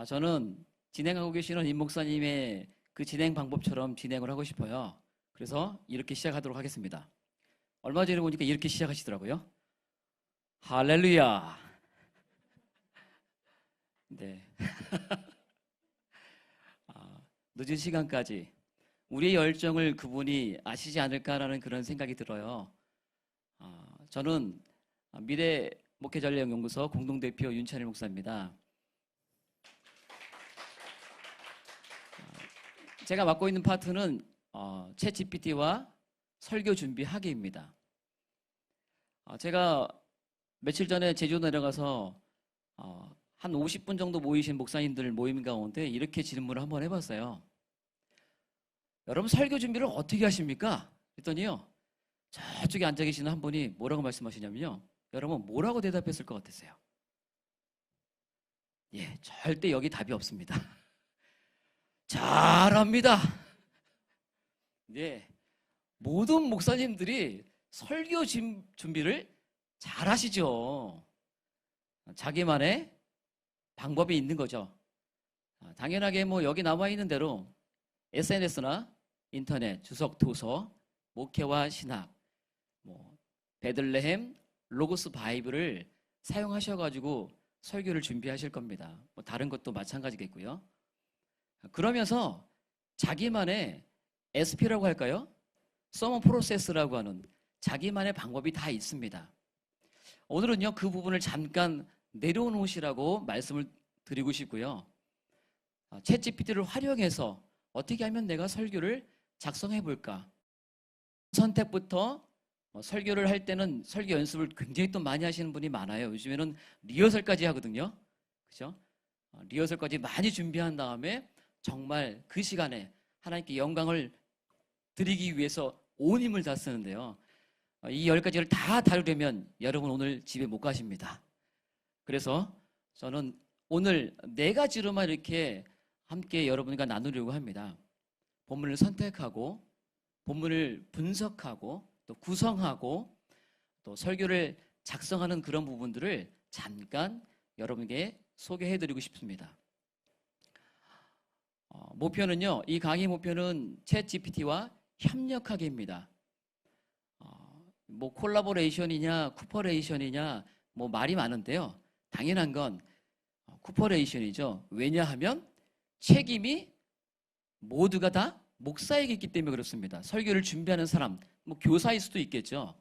저는 진행하고 계시는 임 목사님의 그 진행 방법처럼 진행을 하고 싶어요. 그래서 이렇게 시작하도록 하겠습니다. 얼마 전에 보니까 이렇게 시작하시더라고요. 할렐루야. 네. 늦은 시간까지 우리의 열정을 그분이 아시지 않을까라는 그런 생각이 들어요. 저는 미래 목회전략연구소 공동대표 윤찬일 목사입니다. 제가 맡고 있는 파트는 챗GPT와 설교 준비하기입니다. 제가 며칠 전에 제주 내려가서 한 50분 정도 모이신 목사님들 모임 가운데 이렇게 질문을 한번 해봤어요. 여러분 설교 준비를 어떻게 하십니까? 그랬더니요, 저쪽에 앉아 계시는 한 분이 뭐라고 말씀하시냐면요, 여러분 뭐라고 대답했을 것 같으세요? 예, 절대 여기 답이 없습니다. 잘합니다. 네, 모든 목사님들이 설교 준비를 잘 하시죠. 자기만의 방법이 있는 거죠. 당연하게 뭐 여기 나와 있는 대로 SNS나 인터넷, 주석, 도서, 목회와 신학, 베들레헴, 로고스 바이블을 사용하셔가지고 설교를 준비하실 겁니다. 다른 것도 마찬가지겠고요. 그러면서 자기만의 SP라고 할까요? 서먼 프로세스라고 하는 자기만의 방법이 다 있습니다. 오늘은요, 그 부분을 잠깐 내려놓으시라고 말씀을 드리고 싶고요. 챗GPT를 활용해서 어떻게 하면 내가 설교를 작성해 볼까? 선택부터 설교를 할 때는 설교 연습을 굉장히 또 많이 하시는 분이 많아요. 요즘에는 리허설까지 하거든요. 그죠? 리허설까지 많이 준비한 다음에 정말 그 시간에 하나님께 영광을 드리기 위해서 온 힘을 다 쓰는데요. 이 10가지를 다 다루려면 여러분 오늘 집에 못 가십니다. 그래서 저는 오늘 4가지로만 이렇게 함께 여러분과 나누려고 합니다. 본문을 선택하고, 본문을 분석하고, 또 구성하고, 또 설교를 작성하는 그런 부분들을 잠깐 여러분에게 소개해드리고 싶습니다. 목표는요, 이 강의 목표는 챗GPT와 협력하기입니다. 콜라보레이션이냐, 쿠퍼레이션이냐, 말이 많은데요. 당연한 건 쿠퍼레이션이죠. 왜냐하면 책임이 모두가 다 목사에게 있기 때문에 그렇습니다. 설교를 준비하는 사람, 교사일 수도 있겠죠.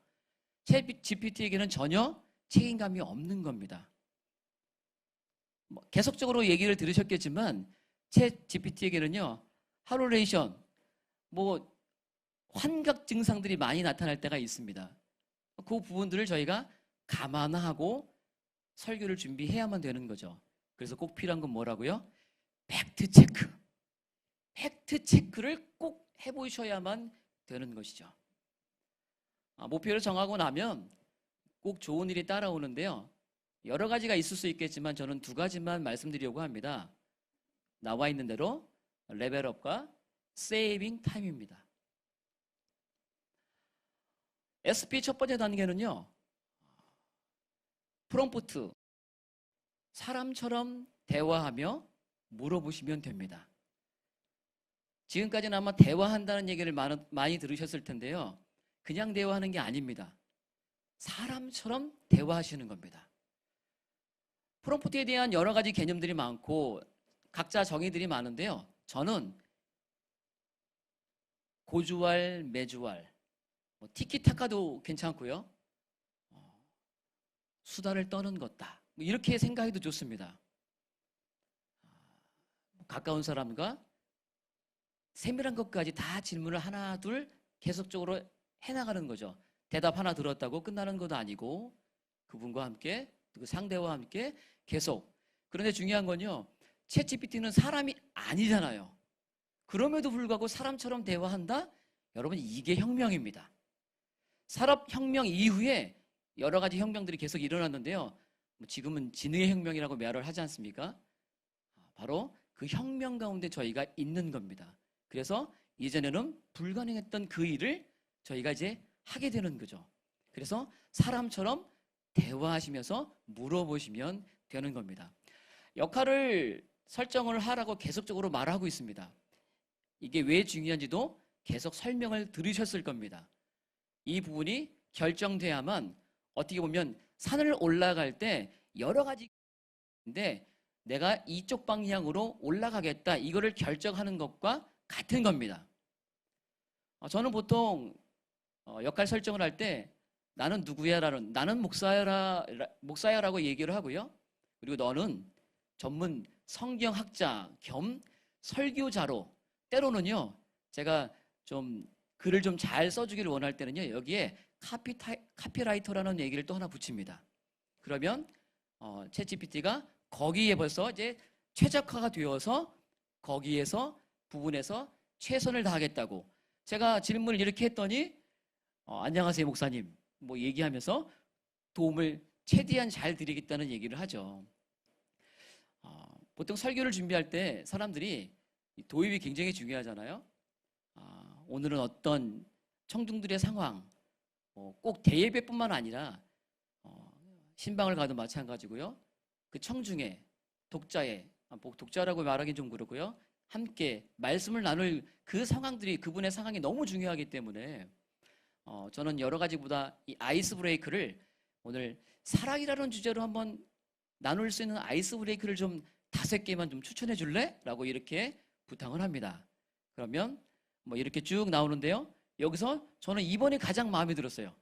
챗GPT에게는 전혀 책임감이 없는 겁니다. 계속적으로 얘기를 들으셨겠지만 챗GPT에게는요, 하루레이션, 환각 증상들이 많이 나타날 때가 있습니다. 그 부분들을 저희가 감안하고 설교를 준비해야만 되는 거죠. 그래서 꼭 필요한 건 뭐라고요? 팩트 체크. 팩트 체크를 꼭 해보셔야만 되는 것이죠. 목표를 정하고 나면 꼭 좋은 일이 따라오는데요. 여러 가지가 있을 수 있겠지만 저는 2가지만 말씀드리려고 합니다. 나와 있는 대로 레벨업과 세이빙 타임입니다. SP 첫 번째 단계는요, 프롬프트, 사람처럼 대화하며 물어보시면 됩니다. 지금까지는 아마 대화한다는 얘기를 많이 들으셨을 텐데요. 그냥 대화하는 게 아닙니다. 사람처럼 대화하시는 겁니다. 프롬프트에 대한 여러 가지 개념들이 많고 각자 정의들이 많은데요. 저는 고주알, 매주알, 티키타카도 괜찮고요. 수다를 떠는 것다. 이렇게 생각해도 좋습니다. 가까운 사람과 세밀한 것까지 다 질문을 하나, 둘 계속적으로 해나가는 거죠. 대답 하나 들었다고 끝나는 것도 아니고 그분과 함께, 그 상대와 함께 계속. 그런데 중요한 건요, 챗GPT는 사람이 아니잖아요. 그럼에도 불구하고 사람처럼 대화한다? 여러분, 이게 혁명입니다. 산업혁명 이후에 여러 가지 혁명들이 계속 일어났는데요. 지금은 지능의 혁명이라고 말을 하지 않습니까? 바로 그 혁명 가운데 저희가 있는 겁니다. 그래서 이전에는 불가능했던 그 일을 저희가 이제 하게 되는 거죠. 그래서 사람처럼 대화하시면서 물어보시면 되는 겁니다. 역할을 설정을 하라고 계속적으로 말하고 있습니다. 이게 왜 중요한지도 계속 설명을 들으셨을 겁니다. 이 부분이 결정돼야만 어떻게 보면 산을 올라갈 때 여러 가지 인데 내가 이쪽 방향으로 올라가겠다 이거를 결정하는 것과 같은 겁니다. 저는 보통 역할 설정을 할 때 나는 누구야라는 나는 목사야라고 얘기를 하고요. 그리고 너는 전문 성경학자 겸 설교자로 때로는요 제가 좀 글을 좀 잘 써주기를 원할 때는요 여기에 카피라이터라는 얘기를 또 하나 붙입니다. 그러면 챗GPT가 거기에 벌써 이제 최적화가 되어서 거기에서 부분에서 최선을 다하겠다고 제가 질문을 이렇게 했더니 안녕하세요 목사님 뭐 얘기하면서 도움을 최대한 잘 드리겠다는 얘기를 하죠. 보통 설교를 준비할 때 사람들이 도입이 굉장히 중요하잖아요. 오늘은 어떤 청중들의 상황, 꼭 대예배뿐만 아니라 신방을 가도 마찬가지고요. 그 청중의 독자의 독자라고 말하기 좀 그렇고요. 함께 말씀을 나눌 그 상황들이 그분의 상황이 너무 중요하기 때문에 저는 여러 가지보다 이 아이스 브레이크를 오늘 사랑이라는 주제로 한번 나눌 수 있는 아이스 브레이크를 좀 5개만 좀 추천해 줄래? 라고 이렇게 부탁을 합니다. 그러면 뭐 이렇게 쭉 나오는데요. 여기서 저는 이번에 가장 마음에 들었어요.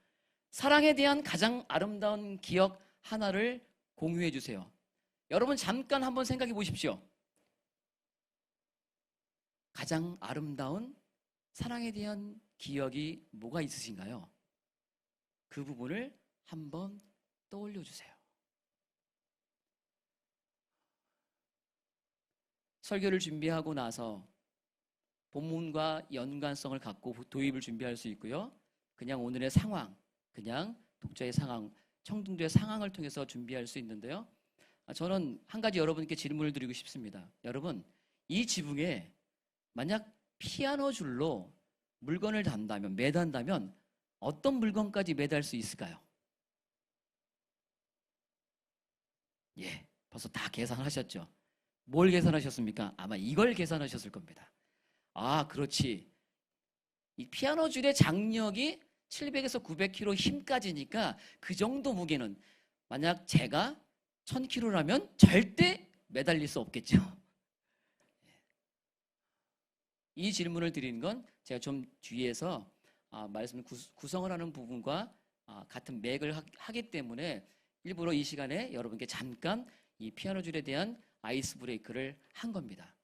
사랑에 대한 가장 아름다운 기억 하나를 공유해 주세요. 여러분 잠깐 한번 생각해 보십시오. 가장 아름다운 사랑에 대한 기억이 뭐가 있으신가요? 그 부분을 한번 떠올려 주세요. 설교를 준비하고 나서 본문과 연관성을 갖고 도입을 준비할 수 있고요. 그냥 오늘의 상황, 그냥 독자의 상황, 청중들의 상황을 통해서 준비할 수 있는데요. 저는 한 가지 여러분께 질문을 드리고 싶습니다. 여러분, 이 지붕에 만약 피아노 줄로 물건을 매단다면 어떤 물건까지 매달 수 있을까요? 예, 벌써 다 계산하셨죠? 뭘 계산하셨습니까? 아마 이걸 계산하셨을 겁니다. 그렇지. 이 피아노 줄의 장력이 700에서 900kg 힘까지니까 그 정도 무게는 만약 제가 1000kg라면 절대 매달릴 수 없겠죠. 이 질문을 드리는 건 제가 좀 뒤에서 말씀을 구성을 하는 부분과 같은 맥을 하기 때문에 일부러 이 시간에 여러분께 잠깐 이 피아노 줄에 대한 아이스 브레이크를 한 겁니다.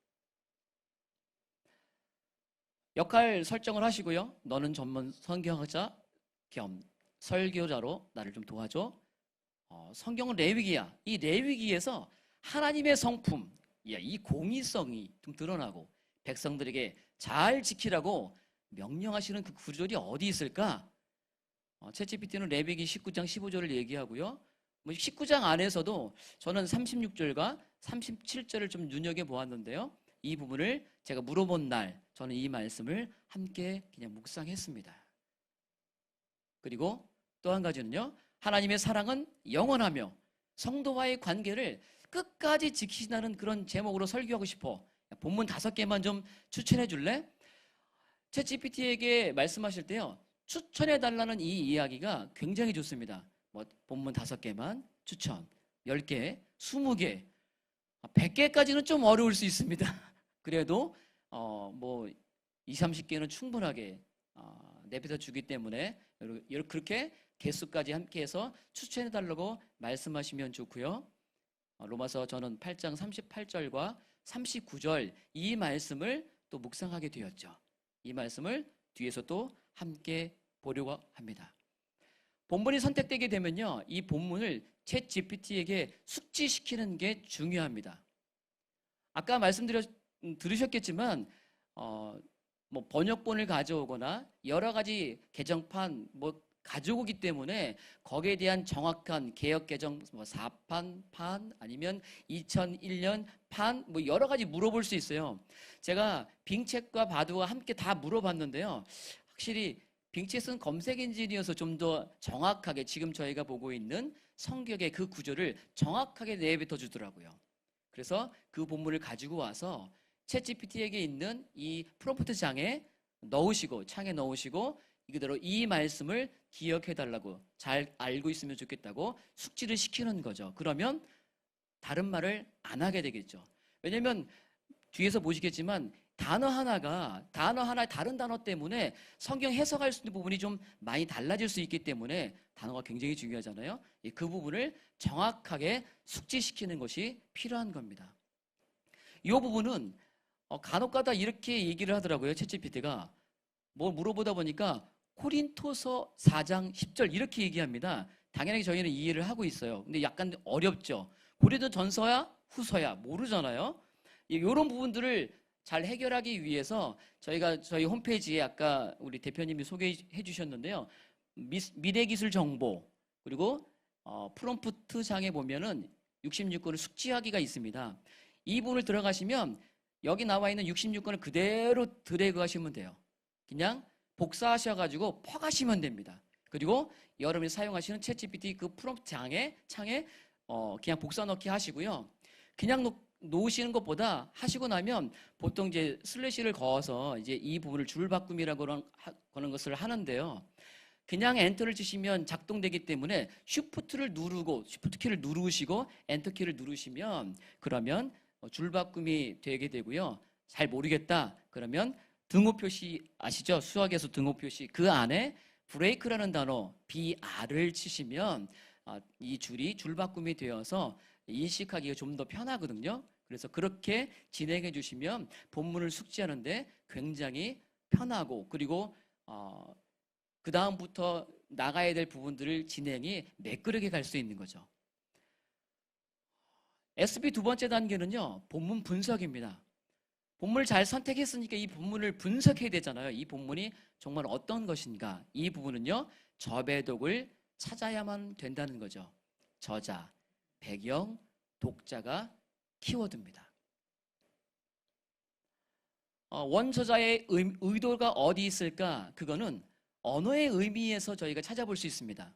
역할 설정을 하시고요. 너는 전문 성경학자 겸 설교자로 나를 좀 도와줘. 성경은 레위기야. 이 레위기에서 하나님의 성품, 이 공의성이 좀 드러나고 백성들에게 잘 지키라고 명령하시는 그 구절이 어디 있을까? 챗GPT는 레위기 19장 15절을 얘기하고요. 19장 안에서도 저는 36절과 37절을 좀 눈여겨보았는데요. 이 부분을 제가 물어본 날 저는 이 말씀을 함께 그냥 묵상했습니다. 그리고 또 한 가지는요. 하나님의 사랑은 영원하며 성도와의 관계를 끝까지 지키신다는 그런 제목으로 설교하고 싶어. 본문 5개만 좀 추천해 줄래? 챗GPT에게 말씀하실 때요. 추천해 달라는 이 이야기가 굉장히 좋습니다. 본문 5개만 추천, 10개, 20개, 100개까지는 좀 어려울 수 있습니다. 그래도 20, 30개는 충분하게 내뱉어 주기 때문에 그렇게 개수까지 함께해서 추천해 달라고 말씀하시면 좋고요. 로마서 저는 8장 38절과 39절 이 말씀을 또 묵상하게 되었죠. 이 말씀을 뒤에서 또 함께 보려고 합니다. 본문이 선택되게 되면요, 이 본문을 챗GPT에게 숙지시키는 게 중요합니다. 아까 들으셨겠지만 번역본을 가져오거나 여러 가지 개정판 가져오기 때문에 거기에 대한 정확한 개역 개정 4판 판 아니면 2001년 판 여러 가지 물어볼 수 있어요. 제가 빙챗과 바두와 함께 다 물어봤는데요. 확실히 빙챗은 검색 엔진이어서 좀 더 정확하게 지금 저희가 보고 있는 성경의 그 구조를 정확하게 내뱉어 주더라고요. 그래서 그 본문을 가지고 와서 챗GPT에게 있는 이 프롬프트 창에 넣으시고 이대로 이 말씀을 기억해 달라고, 잘 알고 있으면 좋겠다고 숙지를 시키는 거죠. 그러면 다른 말을 안 하게 되겠죠. 왜냐면 뒤에서 보시겠지만 단어 하나의 다른 단어 때문에 성경 해석할 수 있는 부분이 좀 많이 달라질 수 있기 때문에 단어가 굉장히 중요하잖아요. 그 부분을 정확하게 숙지시키는 것이 필요한 겁니다. 이 부분은 간혹가다 이렇게 얘기를 하더라고요. 챗GPT가 뭐 물어보다 보니까 코린토서 4장 10절 이렇게 얘기합니다. 당연히 저희는 이해를 하고 있어요. 근데 약간 어렵죠. 고린도 전서야 후서야 모르잖아요. 이런 부분들을 잘 해결하기 위해서 저희 홈페이지에 아까 우리 대표님이 소개해 주셨는데요. 미래기술 정보 그리고 프롬프트 장에 보면은 66권을 숙지하기가 있습니다. 이 부분을 들어가시면 여기 나와 있는 66권을 그대로 드래그 하시면 돼요. 그냥 복사하셔가지고 퍼가시면 됩니다. 그리고 여러분이 사용하시는 챗GPT 그 프롬프트 창에 그냥 복사 넣기 하시고요. 그냥 놓으시는 것보다 하시고 나면 보통 이제 슬래시를 그어서 이제 이 부분을 줄바꿈이라고 하는 것을 하는데요. 그냥 엔터를 치시면 작동되기 때문에 쉬프트 키를 누르시고 엔터 키를 누르시면 그러면 줄바꿈이 되게 되고요. 잘 모르겠다 그러면 등호 표시 아시죠? 수학에서 등호 표시 그 안에 브레이크라는 단어 BR을 치시면 이 줄이 줄바꿈이 되어서 인식하기가 좀 더 편하거든요. 그래서 그렇게 진행해 주시면 본문을 숙지하는데 굉장히 편하고 그리고 그 다음부터 나가야 될 부분들을 진행이 매끄럽게 갈 수 있는 거죠. SP 두 번째 단계는요. 본문 분석입니다. 본문을 잘 선택했으니까 이 본문을 분석해야 되잖아요. 이 본문이 정말 어떤 것인가. 이 부분은요. 저배독을 찾아야만 된다는 거죠. 저자, 배경, 독자가 키워드입니다. 원저자의 의도가 어디 있을까? 그거는 언어의 의미에서 저희가 찾아볼 수 있습니다.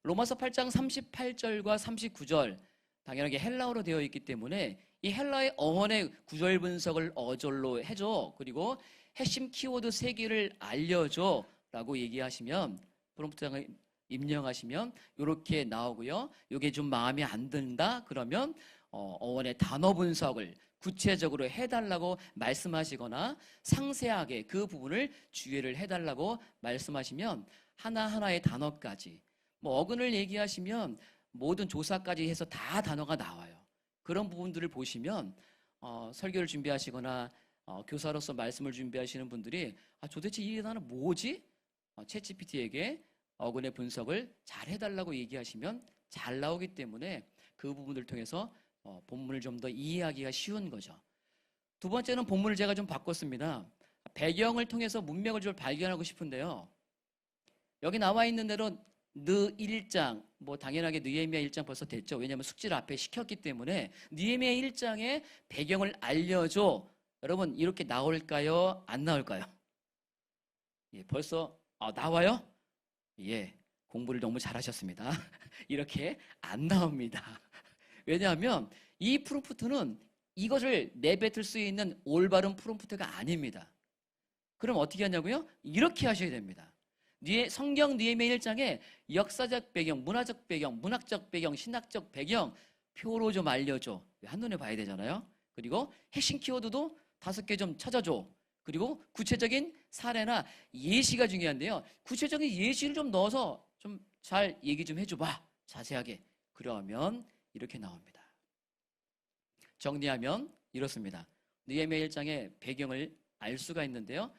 로마서 8장 38절과 39절 당연하게 헬라어로 되어 있기 때문에 이 헬라의 어원의 구절 분석을 어절로 해줘. 그리고 핵심 키워드 3개를 알려줘 라고 얘기하시면 프롬프트장을 입력하시면 이렇게 나오고요. 이게 좀 마음에 안 든다 그러면 어원의 단어 분석을 구체적으로 해달라고 말씀하시거나 상세하게 그 부분을 주의를 해달라고 말씀하시면 하나하나의 단어까지 뭐 어근을 얘기하시면 모든 조사까지 해서 다 단어가 나와요. 그런 부분들을 보시면 설교를 준비하시거나 교사로서 말씀을 준비하시는 분들이 도대체 이 단어 뭐지? 챗GPT에게 어근의 분석을 잘 해달라고 얘기하시면 잘 나오기 때문에 그 부분을 통해서 본문을 좀 더 이해하기가 쉬운 거죠. 두 번째는 본문을 제가 좀 바꿨습니다. 배경을 통해서 문맥을 좀 발견하고 싶은데요. 여기 나와 있는 대로 느 1장, 뭐 당연하게 느헤미야 1장 벌써 됐죠. 왜냐하면 숙지를 앞에 시켰기 때문에 느헤미야 1장의 배경을 알려줘. 여러분 이렇게 나올까요? 안 나올까요? 예, 벌써 나와요? 예, 공부를 너무 잘하셨습니다. 이렇게 안 나옵니다. 왜냐하면 이 프롬프트는 이것을 내뱉을 수 있는 올바른 프롬프트가 아닙니다. 그럼 어떻게 하냐고요? 이렇게 하셔야 됩니다. 성경 느헤미야 1장에 역사적 배경, 문화적 배경, 문학적 배경, 신학적 배경 표로 좀 알려줘. 한눈에 봐야 되잖아요. 그리고 핵심 키워드도 5개 좀 찾아줘. 그리고 구체적인 사례나 예시가 중요한데요. 구체적인 예시를 좀 넣어서 좀 잘 얘기 좀 해줘봐. 자세하게. 그러면 이렇게 나옵니다. 정리하면 이렇습니다. 느헤미야 1장의 배경을 알 수가 있는데요.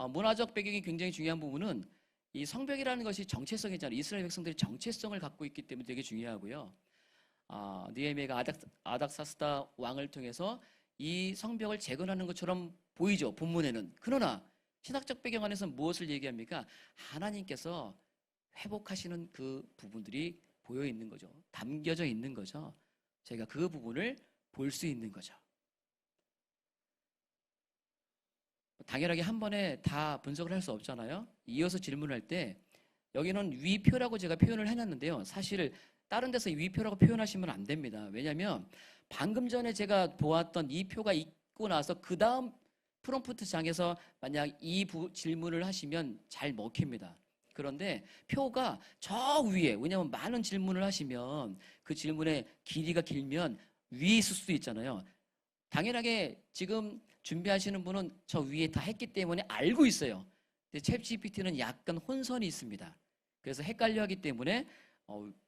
문화적 배경이 굉장히 중요한 부분은 이 성벽이라는 것이 정체성이잖아요. 이스라엘 백성들이 정체성을 갖고 있기 때문에 되게 중요하고요. 느헤미야가 아닥사스다 왕을 통해서 이 성벽을 재건하는 것처럼 보이죠. 본문에는. 그러나 신학적 배경 안에서 무엇을 얘기합니까? 하나님께서 회복하시는 그 부분들이 보여 있는 거죠. 담겨져 있는 거죠. 저희가 그 부분을 볼 수 있는 거죠. 당연하게 한 번에 다 분석을 할 수 없잖아요. 이어서 질문할 때 여기는 위표라고 제가 표현을 해놨는데요. 사실 다른 데서 위표라고 표현하시면 안 됩니다. 왜냐하면 방금 전에 제가 보았던 이 표가 있고 나서 그 다음 프롬프트 장에서 만약 이 질문을 하시면 잘 먹힙니다. 그런데 표가 저 위에, 왜냐하면 많은 질문을 하시면 그 질문의 길이가 길면 위에 있을 수도 있잖아요. 당연하게 지금 준비하시는 분은 저 위에 다 했기 때문에 알고 있어요. 근데 챗GPT는 약간 혼선이 있습니다. 그래서 헷갈려 하기 때문에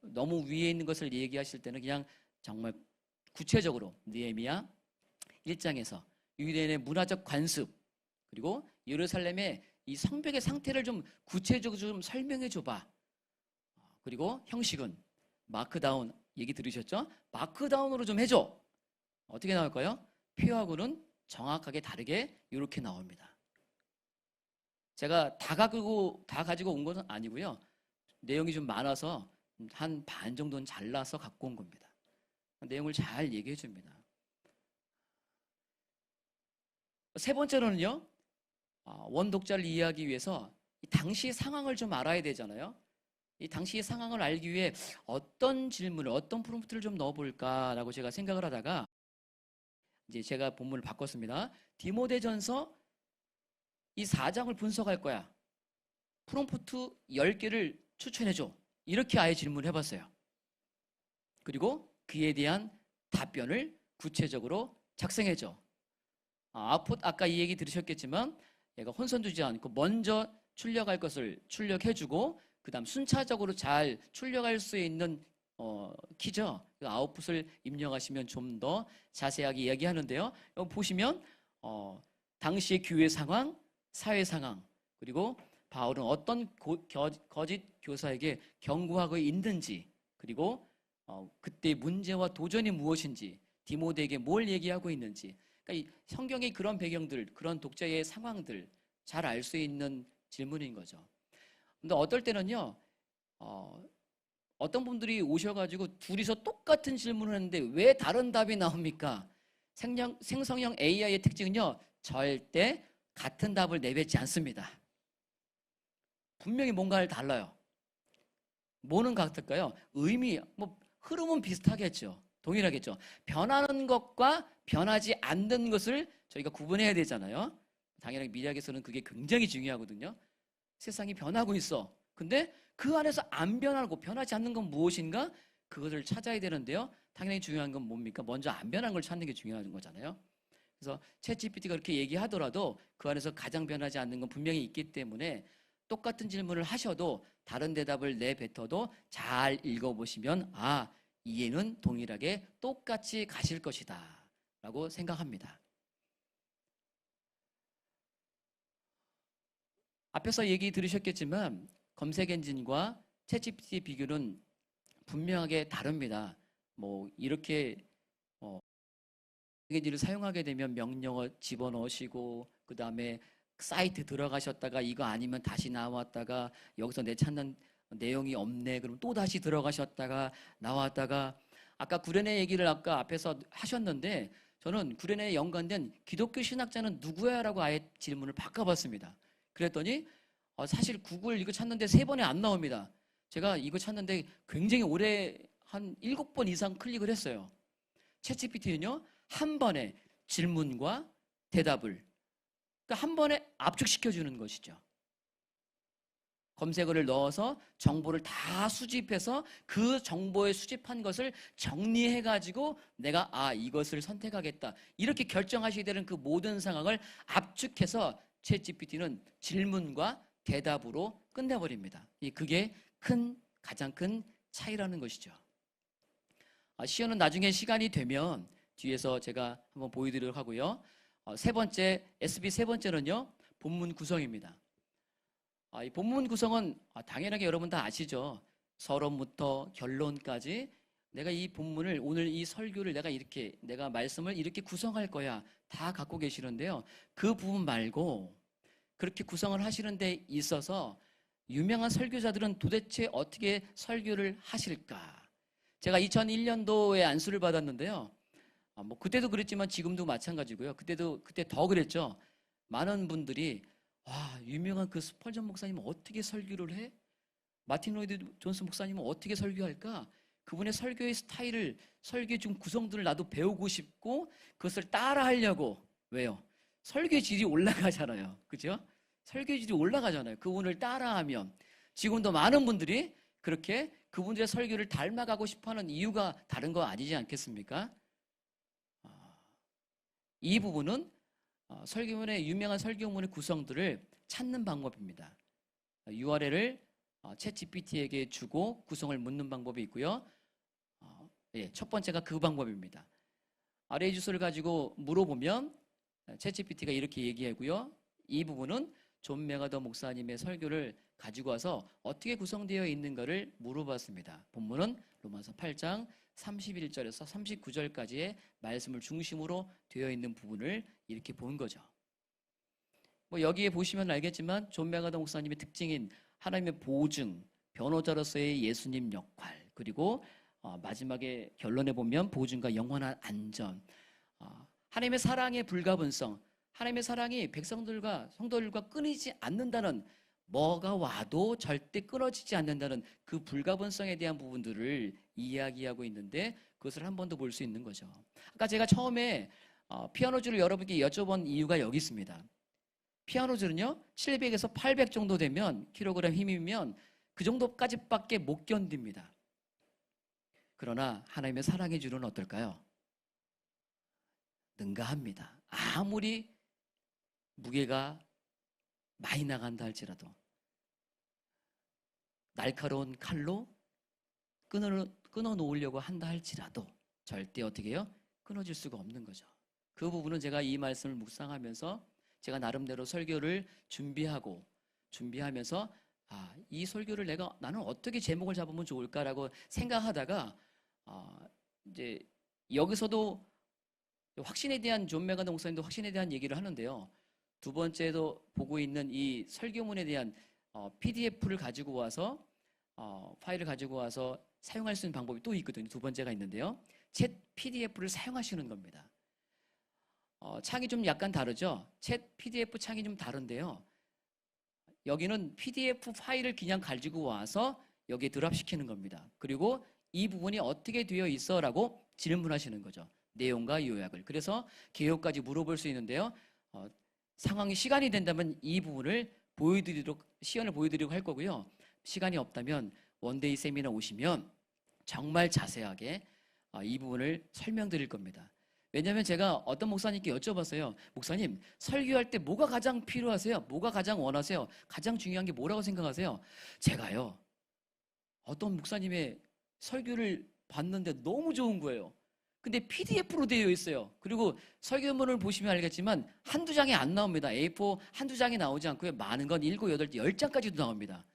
너무 위에 있는 것을 얘기하실 때는 그냥 정말 구체적으로 느헤미야 1장에서 유대인의 문화적 관습, 그리고 예루살렘의 이 성벽의 상태를 좀 구체적으로 좀 설명해 줘봐. 그리고 형식은 마크다운, 얘기 들으셨죠? 마크다운으로 좀 해줘. 어떻게 나올까요? 표하고는 정확하게 다르게 이렇게 나옵니다. 제가 다 가지고 온 것은 아니고요. 내용이 좀 많아서 한 반 정도는 잘라서 갖고 온 겁니다. 내용을 잘 얘기해 줍니다. 세 번째로는요, 원독자를 이해하기 위해서 당시 상황을 좀 알아야 되잖아요. 이 당시의 상황을 알기 위해 어떤 질문을, 어떤 프롬프트를 좀 넣어볼까라고 제가 생각을 하다가 이제 제가 본문을 바꿨습니다. 디모데전서 이 4장을 분석할 거야. 프롬프트 10개를 추천해줘. 이렇게 아예 질문을 해봤어요. 그리고 그에 대한 답변을 구체적으로 작성해줘. 아까 이 얘기 들으셨겠지만 얘가 혼선 두지 않고 먼저 출력할 것을 출력해주고 그 다음 순차적으로 잘 출력할 수 있는 키죠. 그 아웃풋을 입력하시면 좀 더 자세하게 이야기하는데요. 여기 보시면 당시의 교회 상황, 사회 상황, 그리고 바울은 어떤 거짓 교사에게 경고하고 있는지, 그리고 그때 문제와 도전이 무엇인지, 디모데에게 뭘 얘기하고 있는지, 그러니까 이 성경의 그런 배경들, 그런 독자의 상황들 잘 알 수 있는 질문인 거죠. 근데 어떨 때는요, 어떤 분들이 오셔가지고 둘이서 똑같은 질문을 했는데 왜 다른 답이 나옵니까? 생성형 AI의 특징은요, 절대 같은 답을 내뱉지 않습니다. 분명히 뭔가를 달라요. 뭐는 같을까요? 의미, 흐름은 비슷하겠죠. 동일하겠죠. 변하는 것과 변하지 않는 것을 저희가 구분해야 되잖아요. 당연히 미학에서는 그게 굉장히 중요하거든요. 세상이 변하고 있어. 근데 그 안에서 안 변하고 변하지 않는 건 무엇인가? 그것을 찾아야 되는데요. 당연히 중요한 건 뭡니까? 먼저 안 변한 걸 찾는 게 중요한 거잖아요. 그래서 챗GPT가 그렇게 얘기하더라도 그 안에서 가장 변하지 않는 건 분명히 있기 때문에 똑같은 질문을 하셔도 다른 대답을 내뱉어도 잘 읽어보시면 이해는 동일하게 똑같이 가실 것이다 라고 생각합니다. 앞에서 얘기 들으셨겠지만 검색 엔진과 챗GPT 비교는 분명하게 다릅니다. 이렇게 엔진을 사용하게 되면 명령어 집어넣으시고 그 다음에 사이트 들어가셨다가 이거 아니면 다시 나왔다가 여기서 내 찾는 내용이 없네 그럼 또 다시 들어가셨다가 나왔다가 아까 구레네 얘기를 아까 앞에서 하셨는데 저는 구레네에 연관된 기독교 신학자는 누구야? 라고 아예 질문을 바꿔봤습니다. 그랬더니 사실 구글 이거 찾는데 3번에 안 나옵니다. 제가 이거 찾는데 굉장히 오래 한 7번 이상 클릭을 했어요. 챗GPT는요 한 번에 질문과 대답을 그러니까 한 번에 압축시켜주는 것이죠. 검색어를 넣어서 정보를 다 수집해서 그 정보에 수집한 것을 정리해가지고 내가 이것을 선택하겠다 이렇게 결정하시게 되는 그 모든 상황을 압축해서 챗GPT는 질문과 대답으로 끝내버립니다. 그게 가장 큰 차이라는 것이죠. 시연은 나중에 시간이 되면 뒤에서 제가 한번 보여드리도록 하고요. SB 세 번째는요, 본문 구성입니다. 이 본문 구성은 당연하게 여러분 다 아시죠? 서론부터 결론까지 내가 이 본문을 오늘 이 설교를 내가 말씀을 이렇게 구성할 거야 다 갖고 계시는데요. 그 부분 말고 그렇게 구성을 하시는 데 있어서 유명한 설교자들은 도대체 어떻게 설교를 하실까? 제가 2001년도에 안수를 받았는데요. 그때도 그랬지만 지금도 마찬가지고요. 그때 더 그랬죠. 많은 분들이 유명한 그 스펄전 목사님은 어떻게 설교를 해? 마틴 로이드 존스 목사님은 어떻게 설교할까? 그분의 설교의 스타일을, 설교의 좀 구성들을 나도 배우고 싶고 그것을 따라 하려고. 왜요? 설교의 질이 올라가잖아요. 그죠? 설교의 질이 올라가잖아요. 그분을 따라하면. 지금도 많은 분들이 그렇게 그분들의 설교를 닮아가고 싶어하는 이유가 다른 거 아니지 않겠습니까? 이 부분은 설교문의 유명한 설교문의 구성들을 찾는 방법입니다. URL을 챗GPT에게 주고 구성을 묻는 방법이 있고요. 첫 번째가 그 방법입니다. 아래의 주소를 가지고 물어보면 챗GPT가 이렇게 얘기하고요. 이 부분은 존 맥아더 목사님의 설교를 가지고 와서 어떻게 구성되어 있는가를 물어봤습니다. 본문은 로마서 8장 31절에서 39절까지의 말씀을 중심으로 되어 있는 부분을 이렇게 본 거죠. 여기에 보시면 알겠지만 존 맥아더 목사님의 특징인 하나님의 보증, 변호자로서의 예수님 역할, 그리고 마지막에 결론에 보면 보증과 영원한 안전, 하나님의 사랑의 불가분성, 하나님의 사랑이 백성들과 성도들과 끊이지 않는다는, 뭐가 와도 절대 끊어지지 않는다는 그 불가분성에 대한 부분들을 이야기하고 있는데 그것을 한 번 더 볼 수 있는 거죠. 아까 제가 처음에 피아노줄을 여러분께 여쭤본 이유가 여기 있습니다. 피아노줄은요 700에서 800 정도 되면, 킬로그램 힘이면 그 정도까지밖에 못 견딥니다. 그러나 하나님의 사랑의 줄은 어떨까요? 능가합니다. 아무리 무게가 많이 나간다 할지라도 날카로운 칼로 끊어 놓으려고 한다 할지라도 절대 어떻게 해요? 끊어질 수가 없는 거죠. 그 부분은 제가 이 말씀을 묵상하면서 제가 나름대로 설교를 준비하면서 이 설교를 나는 어떻게 제목을 잡으면 좋을까라고 생각하다가 이제 여기서도 확신에 대한, 존 맥아더 목사님도 확신에 대한 얘기를 하는데요. 두 번째도 보고 있는 이 설교문에 대한 PDF를 가지고 와서 파일을 가지고 와서 사용할 수 있는 방법이 또 있거든요. 두 번째가 있는데요. 챗 PDF를 사용하시는 겁니다. 창이 좀 약간 다르죠? 챗 PDF 창이 좀 다른데요. 여기는 PDF 파일을 그냥 가지고 와서 여기에 드랍시키는 겁니다. 그리고 이 부분이 어떻게 되어 있어? 라고 질문하시는 거죠. 내용과 요약을. 그래서 개요까지 물어볼 수 있는데요. 상황이 시간이 된다면 이 부분을 시연을 보여드리도록 할 거고요. 시간이 없다면 원데이 세미나 오시면 정말 자세하게 이 부분을 설명드릴 겁니다. 왜냐하면 제가 어떤 목사님께 여쭤봤어요. 목사님, 설교할 때 뭐가 가장 필요하세요? 뭐가 가장 원하세요? 가장 중요한 게 뭐라고 생각하세요? 제가요, 어떤 목사님의 설교를 봤는데 너무 좋은 거예요. 근데 PDF로 되어 있어요. 그리고 설교문을 보시면 알겠지만 한두 장이 안 나옵니다. A4 한두 장이 나오지 않고요. 많은 건 7, 8, 10장까지도 나옵니다.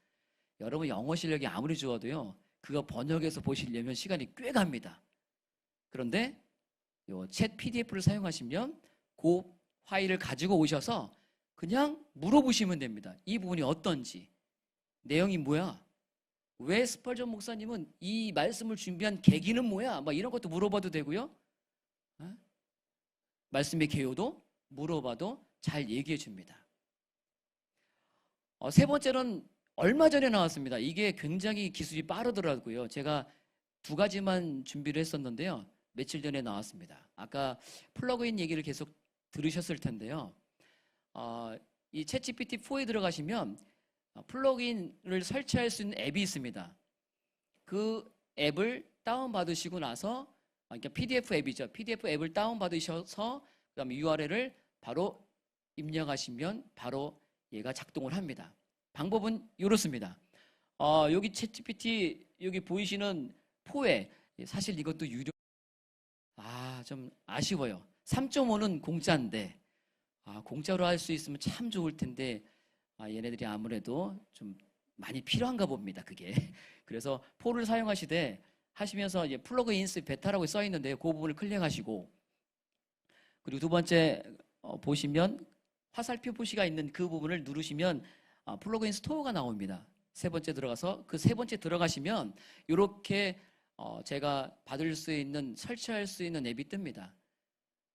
여러분 영어 실력이 아무리 좋아도요, 그거 번역해서 보시려면 시간이 꽤 갑니다. 그런데 요 챗 PDF를 사용하시면 그 파일을 가지고 오셔서 그냥 물어보시면 됩니다. 이 부분이 어떤지, 내용이 뭐야? 왜 스펄전 목사님은 이 말씀을 준비한 계기는 뭐야? 이런 것도 물어봐도 되고요. 말씀의 개요도 물어봐도 잘 얘기해 줍니다. 세 번째는 얼마 전에 나왔습니다. 이게 굉장히 기술이 빠르더라고요. 제가 2가지만 준비를 했었는데요. 며칠 전에 나왔습니다. 아까 플러그인 얘기를 계속 들으셨을 텐데요. 이 챗GPT4에 들어가시면 플러그인을 설치할 수 있는 앱이 있습니다. 그 앱을 다운받으시고 나서, 그러니까 PDF 앱이죠. PDF 앱을 다운받으셔서 그다음에 URL을 바로 입력하시면 바로 얘가 작동을 합니다. 방법은 이렇습니다. 여기 챗GPT 여기 보이시는 4에, 사실 이것도 유료, 좀 아쉬워요. 3.5는 공짜인데 공짜로 할 수 있으면 참 좋을 텐데 얘네들이 아무래도 좀 많이 필요한가 봅니다, 그게. 그래서 4를 하시면서 이제 플러그인스 베타라고 써 있는데요. 그 부분을 클릭하시고, 그리고 두 번째 보시면 화살표 표시가 있는 그 부분을 누르시면 플러그인 스토어가 나옵니다. 세 번째 들어가서 그 세 번째 들어가시면 이렇게 제가 설치할 수 있는 앱이 뜹니다.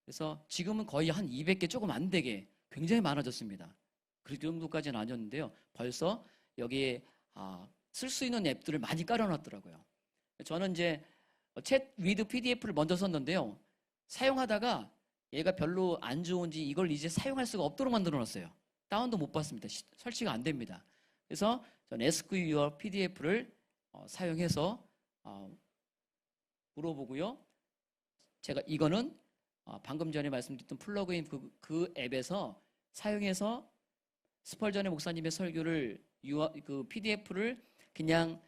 그래서 지금은 거의 한 200개 조금 안 되게 굉장히 많아졌습니다. 그 정도까지는 아니었는데요. 벌써 여기에 쓸 수 있는 앱들을 많이 깔아놨더라고요. 저는 이제 챗 위드 PDF를 먼저 썼는데요. 사용하다가 얘가 별로 안 좋은지 이걸 이제 사용할 수가 없도록 만들어 놨어요. 다운도 못 받습니다. 설치가 안 됩니다. 그래서 저는 SQL PDF를 사용해서 물어보고요. 제가 이거는 방금 전에 말씀드렸던 플러그인 그 앱에서 사용해서 스펄전의 목사님의 설교를 그 PDF를 그냥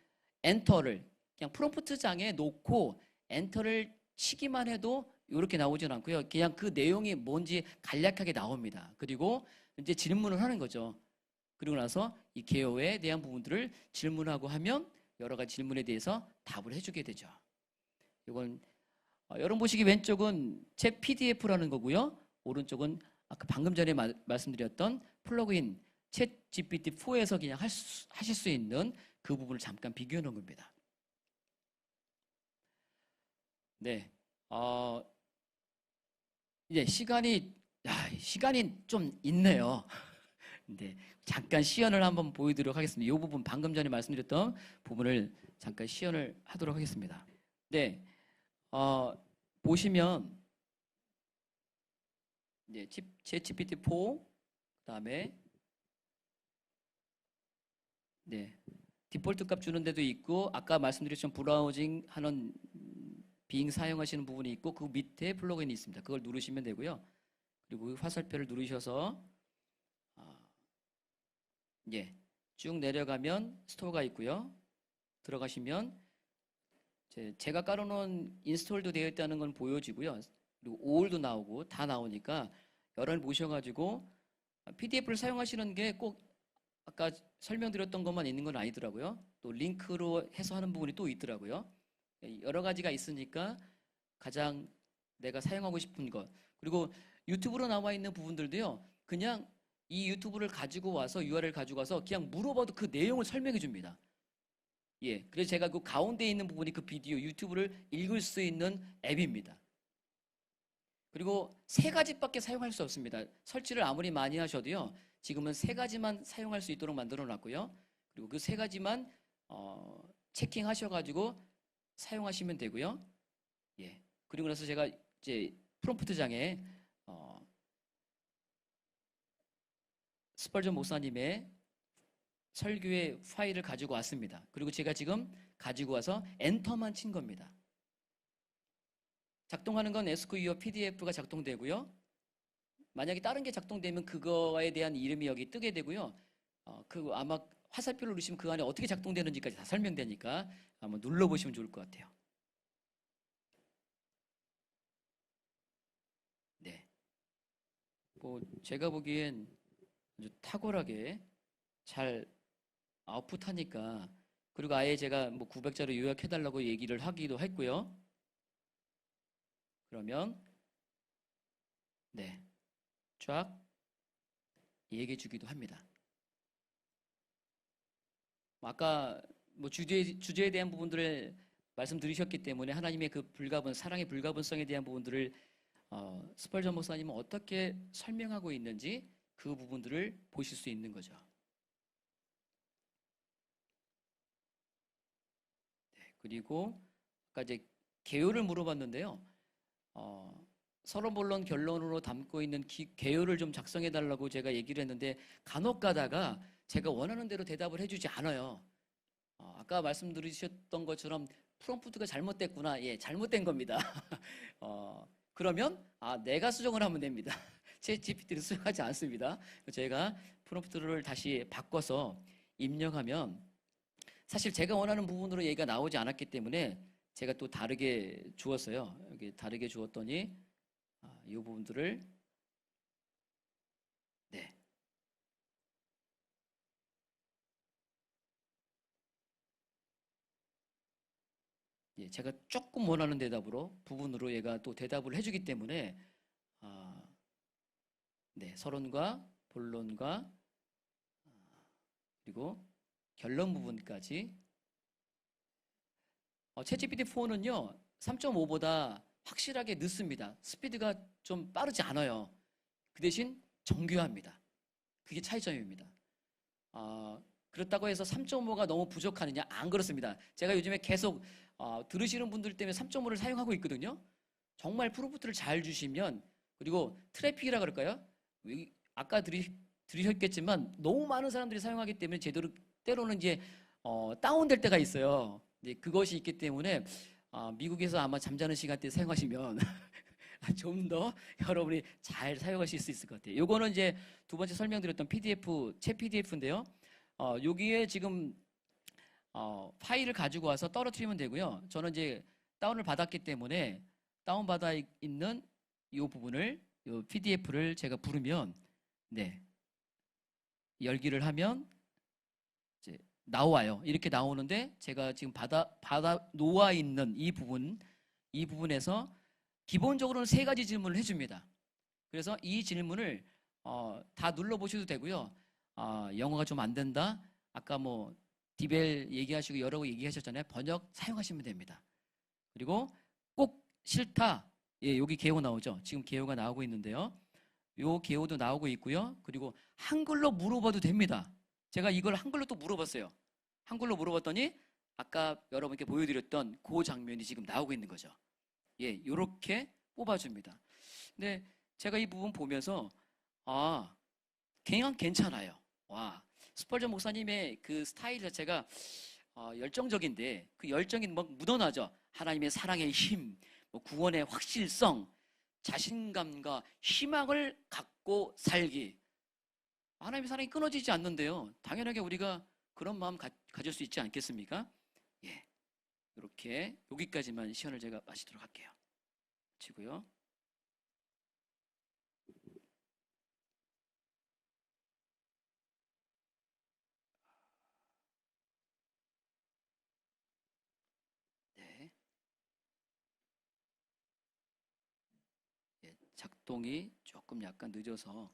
엔터를 그냥 프롬프트장에 놓고 엔터를 치기만 해도 이렇게 나오진 않고요. 그냥 그 내용이 뭔지 간략하게 나옵니다. 그리고 이제 질문을 하는 거죠. 그리고 나서 이 개요에 대한 부분들을 질문하고 하면 여러 가지 질문에 대해서 답을 해주게 되죠. 이건 여러분 보시기 왼쪽은 제 PDF라는 거고요. 오른쪽은 아까 방금 전에 말씀드렸던 플러그인 챗 GPT-4에서 그냥 하실 수 있는 그 부분을 잠깐 비교해 놓은 겁니다. 네, 이제 시간이 좀 있네요. 근데 잠깐 시연을 한번 보여드리도록 하겠습니다. 이 부분 방금 전에 말씀드렸던 부분을 잠깐 시연을 하도록 하겠습니다. 네, 보시면 이제 챗GPT-4 그다음에 네, 디폴트 값 주는 데도 있고 아까 말씀드렸던 브라우징 하는 빙 사용하시는 부분이 있고 그 밑에 플러그인이 있습니다. 그걸 누르시면 되고요. 그리고 화살표를 누르셔서 쭉 내려가면 스토어가 있고요. 들어가시면 제가 깔아놓은 인스톨도 되어 있다는 건 보여지고요. 그리고 all도 나오고 다 나오니까 여러분 보셔가지고 PDF를 사용하시는 게 꼭 아까 설명드렸던 것만 있는 건 아니더라고요. 또 링크로 해서 하는 부분이 또 있더라고요. 여러 가지가 있으니까 가장 내가 사용하고 싶은 것 그리고 유튜브로 나와 있는 부분들도요. 그냥 이 유튜브를 가지고 와서 URL 가지고 와서 그냥 물어봐도 그 내용을 설명해 줍니다. 예, 그래서 제가 그 가운데 있는 부분이 그 비디오 유튜브를 읽을 수 있는 앱입니다. 그리고 3가지밖에 사용할 수 없습니다. 설치를 아무리 많이 하셔도요. 지금은 3가지만 사용할 수 있도록 만들어 놨고요. 그리고 그 3가지만 체킹하셔가지고 사용하시면 되고요. 예, 그리고 나서 제가 이제 프롬프트장에 스펄전 목사님의 설교의 파일을 가지고 왔습니다. 그리고 제가 지금 가지고 와서 엔터만 친 겁니다. 작동하는 건 SQL PDF가 작동되고요. 만약에 다른 게 작동되면 그거에 대한 이름이 여기 뜨게 되고요. 그 아마 화살표를 누르시면 그 안에 어떻게 작동되는지까지 다 설명되니까 한번 눌러보시면 좋을 것 같아요. 네, 뭐 제가 보기엔 아주 탁월하게 잘 아웃풋하니까 그리고 아예 제가 뭐 900자로 요약해달라고 얘기를 하기도 했고요. 그러면 네, 쫙 얘기해 주기도 합니다. 아까 뭐 주제에 대한 부분들을 말씀드리셨기 때문에 하나님의 그 사랑의 불가분성에 대한 부분들을 스펄전 목사님은 어떻게 설명하고 있는지 그 부분들을 보실 수 있는 거죠. 네, 그리고 아까 이제 개요를 물어봤는데요. 서론본론 결론으로 담고 있는 개요를 좀 작성해 달라고 제가 얘기를 했는데 간혹 가다가 제가 원하는 대로 대답을 해주지 않아요. 아까 말씀드리셨던 것처럼 프롬프트가 잘못됐구나. 예, 잘못된 겁니다. 그러면 내가 수정을 하면 됩니다. 제 GPT를 수정하지 않습니다. 제가 프롬프트를 다시 바꿔서 입력하면 사실 제가 원하는 부분으로 얘기가 나오지 않았기 때문에 제가 또 다르게 주었어요. 여기 다르게 주었더니 이 부분들을 네. 예, 제가 조금 원하는 부분으로 얘가 또 대답을 해주기 때문에 네, 서론과 본론과 그리고 결론 부분까지 챗GPT-4는요 3.5보다 확실하게 늦습니다. 스피드가 좀 빠르지 않아요. 그 대신 정교합니다. 그게 차이점입니다. 그렇다고 해서 3.5가 너무 부족하느냐? 안 그렇습니다. 제가 요즘에 계속 들으시는 분들 때문에 3.5를 사용하고 있거든요. 정말 프롬프트를 잘 주시면, 그리고 트래픽이라 그럴까요? 아까 들으셨겠지만 너무 많은 사람들이 사용하기 때문에 제대로 때로는 이제 다운될 때가 있어요. 이제 그것이 있기 때문에 미국에서 아마 잠자는 시간대에 사용하시면 좀 더 여러분이 잘 사용하실 수 있을 것 같아요. 요거는 이제 두 번째 설명드렸던 PDF, 챗 PDF인데요. 여기에 지금 파일을 가지고 와서 떨어뜨리면 되고요. 저는 이제 다운을 받았기 때문에 다운받아 있는 이 부분을, 이 PDF를 제가 부르면, 네, 열기를 하면 이제 나와요. 이렇게 나오는데 제가 지금 받아 놓아 있는 이 부분에서 기본적으로는 3가지 질문을 해줍니다. 그래서 이 질문을 다 눌러보셔도 되고요. 영어가 좀 안 된다. 아까 뭐 디벨 얘기하시고 여러 거 얘기하셨잖아요. 번역 사용하시면 됩니다. 그리고 꼭 싫다. 예, 여기 개요 나오죠. 지금 개요가 나오고 있는데요. 요 개요도 나오고 있고요. 그리고 한글로 물어봐도 됩니다. 제가 이걸 한글로 또 물어봤어요. 한글로 물어봤더니 아까 여러분께 보여드렸던 그 장면이 지금 나오고 있는 거죠. 예, 요렇게 뽑아줍니다. 근데 제가 이 부분 보면서 그냥 괜찮아요. 와, 스펄전 목사님의 그 스타일 자체가 열정적인데 그 열정이 막 묻어나죠. 하나님의 사랑의 힘, 뭐 구원의 확실성, 자신감과 희망을 갖고 살기. 하나님의 사랑이 끊어지지 않는데요. 당연하게 우리가 그런 마음 가질 수 있지 않겠습니까? 예, 이렇게 여기까지만 시연을 제가 마치도록 할게요. 치고요. 네, 예, 작동이 조금 약간 늦어서.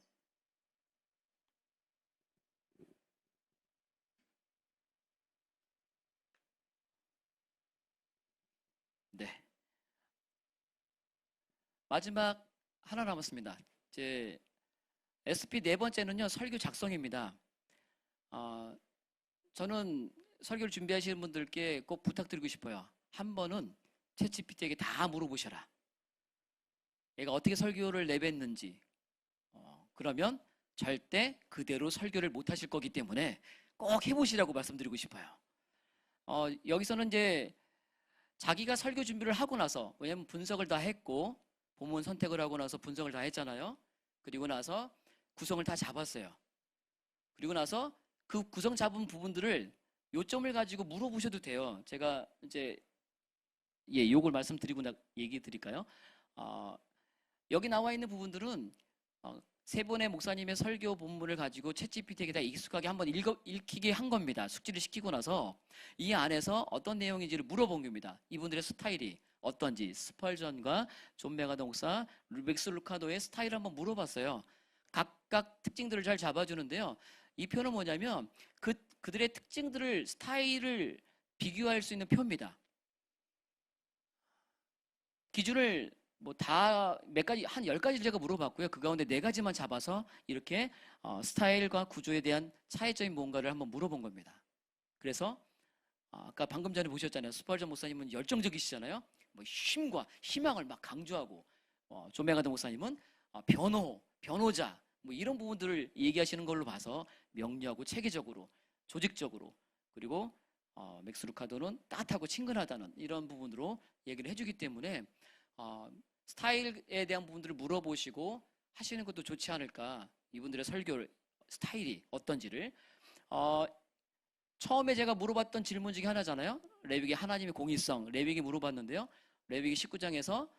네, 마지막 하나 남았습니다. 이제 SP 네 번째는요, 설교 작성입니다. 저는 설교를 준비하시는 분들께 꼭 부탁드리고 싶어요. 한 번은 챗GPT에게 다 물어보셔라. 얘가 어떻게 설교를 내뱉는지. 그러면 절대 그대로 설교를 못 하실 거기 때문에 꼭 해보시라고 말씀드리고 싶어요. 여기서는 이제 자기가 설교 준비를 하고 나서, 왜냐면 분석을 다 했고, 본문 선택을 하고 나서 분석을 다 했잖아요. 그리고 나서 구성을 다 잡았어요. 그리고 나서 그 구성 잡은 부분들을 요점을 가지고 물어보셔도 돼요. 제가 이제 요걸 말씀드리고 얘기 드릴까요? 여기 나와 있는 부분들은 세 분의 목사님의 설교 본문을 가지고 챗GPT에게 다 익숙하게 한번 읽히게 한 겁니다. 숙지를 시키고 나서 이 안에서 어떤 내용인지를 물어본 겁니다. 이분들의 스타일이 어떤지, 스펄전과 존 메가더 목사, 맥스 루카도의 스타일을 한번 물어봤어요. 각각 특징들을 잘 잡아주는데요. 이 표는 뭐냐면 그들의 특징들을, 스타일을 비교할 수 있는 표입니다. 기준을 뭐 다 몇 가지, 한 10가지를 제가 물어봤고요. 그 가운데 4가지만 잡아서 이렇게 스타일과 구조에 대한 차이점인 뭔가를 한번 물어본 겁니다. 그래서 아까 방금 전에 보셨잖아요. 스펄전 목사님은 열정적이시잖아요. 뭐 힘과 희망을 막 강조하고, 존 메가더 목사님은 변호자, 뭐 이런 부분들을 얘기하시는 걸로 봐서 명료하고 체계적으로, 조직적으로, 그리고 맥스 루카도는 따뜻하고 친근하다는 이런 부분으로 얘기를 해주기 때문에 스타일에 대한 부분들을 물어보시고 하시는 것도 좋지 않을까. 이분들의 설교 스타일이 어떤지를. 처음에 제가 물어봤던 질문 중에 하나잖아요. 레위기 하나님의 공의성, 레위기 물어봤는데요. 레위기 19장에서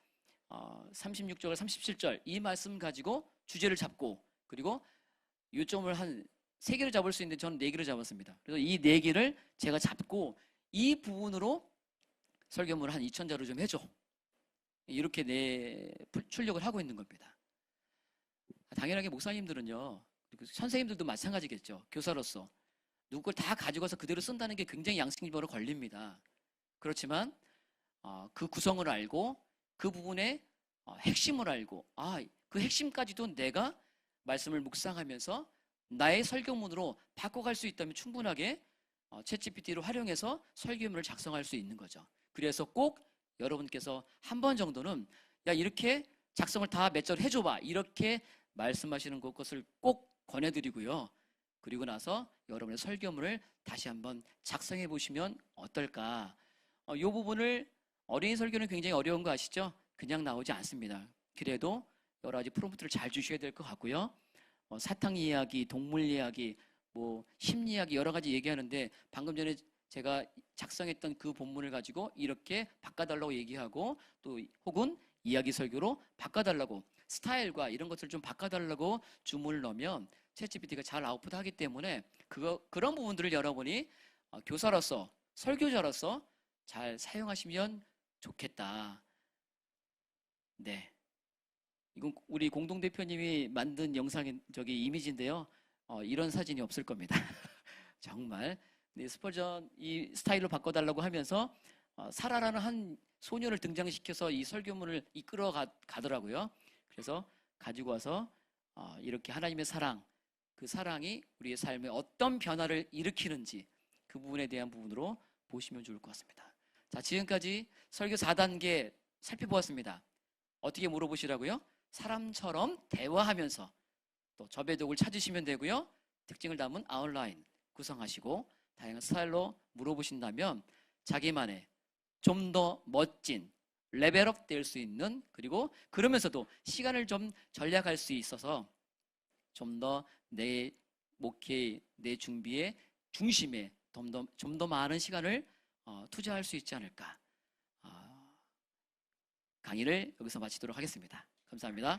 36절, 37절 이 말씀 가지고 주제를 잡고, 그리고 요점을 한 3개를 잡을 수 있는데 저는 4개를 잡았습니다. 그래서 이 4개를 제가 잡고 이 부분으로 설교문을 한 2000자로 좀 해줘. 이렇게 출력을 하고 있는 겁니다. 당연하게 목사님들은요, 그리고 선생님들도 마찬가지겠죠. 교사로서 누구 걸 다 가지고서 그대로 쓴다는 게 굉장히 양심적으로 걸립니다. 그렇지만 그 구성을 알고 그 부분의 핵심을 알고, 그 핵심까지도 내가 말씀을 묵상하면서 나의 설교문으로 바꿔갈 수 있다면 충분하게 챗GPT를 활용해서 설교문을 작성할 수 있는 거죠. 그래서 꼭 여러분께서 한 번 정도는 야, 이렇게 작성을 다 몇 절 해줘봐, 이렇게 말씀하시는 것을 꼭 권해드리고요. 그리고 나서 여러분의 설교문을 다시 한번 작성해 보시면 어떨까. 이 부분을, 어린이 설교는 굉장히 어려운 거 아시죠? 그냥 나오지 않습니다. 그래도 여러 가지 프롬프트를 잘 주셔야 될 것 같고요. 사탕 이야기, 동물 이야기, 뭐 심리 이야기 여러 가지 얘기하는데, 방금 전에 제가 작성했던 그 본문을 가지고 이렇게 바꿔달라고 얘기하고, 또 혹은 이야기 설교로 바꿔달라고, 스타일과 이런 것들을 좀 바꿔달라고 주문을 넣으면 챗GPT가 잘 아웃풋하기 때문에 그런 부분들을 여러분이 교사로서, 설교자로서 잘 사용하시면 좋겠다. 네, 이건 우리 공동대표님이 만든 영상, 저기 이미지인데요. 이런 사진이 없을 겁니다. 정말. 네, 스펄전 이 스타일로 바꿔달라고 하면서 사라라는 한 소녀를 등장시켜서 이 설교문을 이끌어 가더라고요. 그래서 가지고 와서 이렇게 하나님의 사랑, 그 사랑이 우리의 삶에 어떤 변화를 일으키는지 그 부분에 대한 부분으로 보시면 좋을 것 같습니다. 자, 지금까지 설교 4단계 살펴보았습니다. 어떻게 물어보시라고요? 사람처럼 대화하면서 또 저배독을 찾으시면 되고요. 특징을 담은 아웃라인 구성하시고 다양한 스타일로 물어보신다면 자기만의 좀 더 멋진 레벨업 될 수 있는, 그리고 그러면서도 시간을 좀 절약할 수 있어서 좀 더 내 목회, 내 준비의 중심에 좀 더 많은 시간을 투자할 수 있지 않을까. 강의를 여기서 마치도록 하겠습니다. 감사합니다.